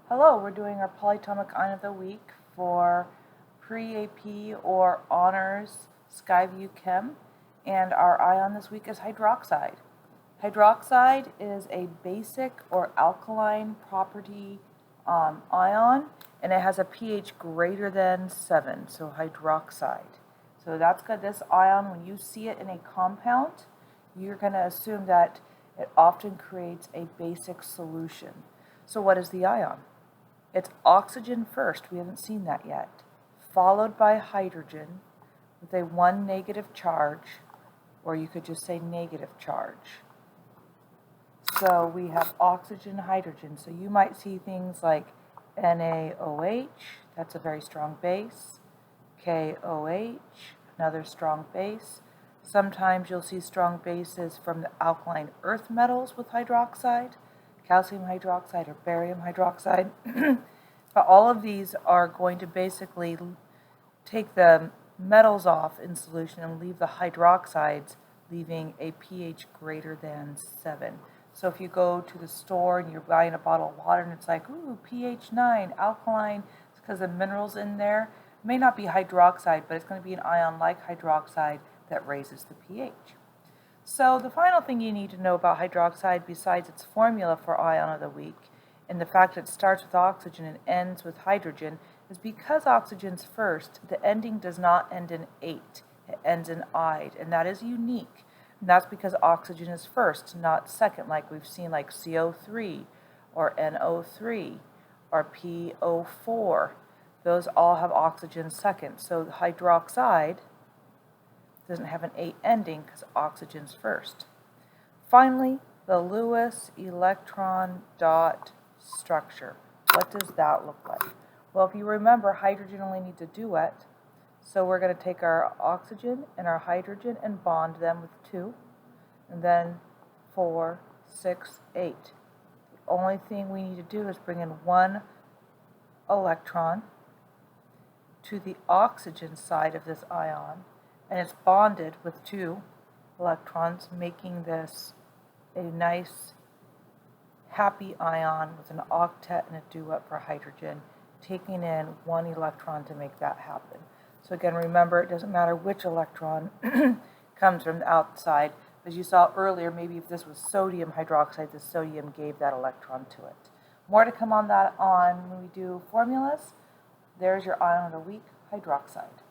Hello, we're doing our polyatomic ion of the week for pre-AP or honors Skyview Chem, and our ion this week is hydroxide. Hydroxide is a basic or alkaline property ion, and it has a pH greater than 7, so hydroxide. So that's good. This ion, when you see it in a compound, you're going to assume that it often creates a basic solution. So what is the ion? It's oxygen first, we haven't seen that yet, followed by hydrogen with a 1 negative charge, or you could just say negative charge. So we have oxygen, hydrogen. So you might see things like NaOH, that's a very strong base, KOH, another strong base. Sometimes you'll see strong bases from the alkaline earth metals with hydroxide, calcium hydroxide or barium hydroxide. But all of these are going to basically take the metals off in solution and leave the hydroxides, leaving a pH greater than 7. So if you go to the store and you're buying a bottle of water and it's like, ooh, pH 9, alkaline, it's because the minerals in there. It may not be hydroxide, but it's going to be an ion like hydroxide that raises the pH. So the final thing you need to know about hydroxide, besides its formula for ion of the week, and the fact that it starts with oxygen and ends with hydrogen, is because oxygen's first, the ending does not end in ate, it ends in "ide," and that is unique. And that's because oxygen is first, not second, like we've seen like CO3 or NO3 or PO4. Those all have oxygen second. So hydroxide doesn't have an ate ending because oxygen's first. Finally, the Lewis electron dot structure. What does that look like? Well, if you remember, hydrogen only needs a duet, so we're going to take our oxygen and our hydrogen and bond them with 2, and then 4, 6, 8. The only thing we need to do is bring in 1 electron to the oxygen side of this ion, and it's bonded with 2 electrons, making this a nice happy ion with an octet and a duet for hydrogen, taking in 1 electron to make that happen. So again, remember, it doesn't matter which electron comes from the outside. As you saw earlier, maybe if this was sodium hydroxide, the sodium gave that electron to it. More to come on that when we do formulas. There's your ion of the week, hydroxide.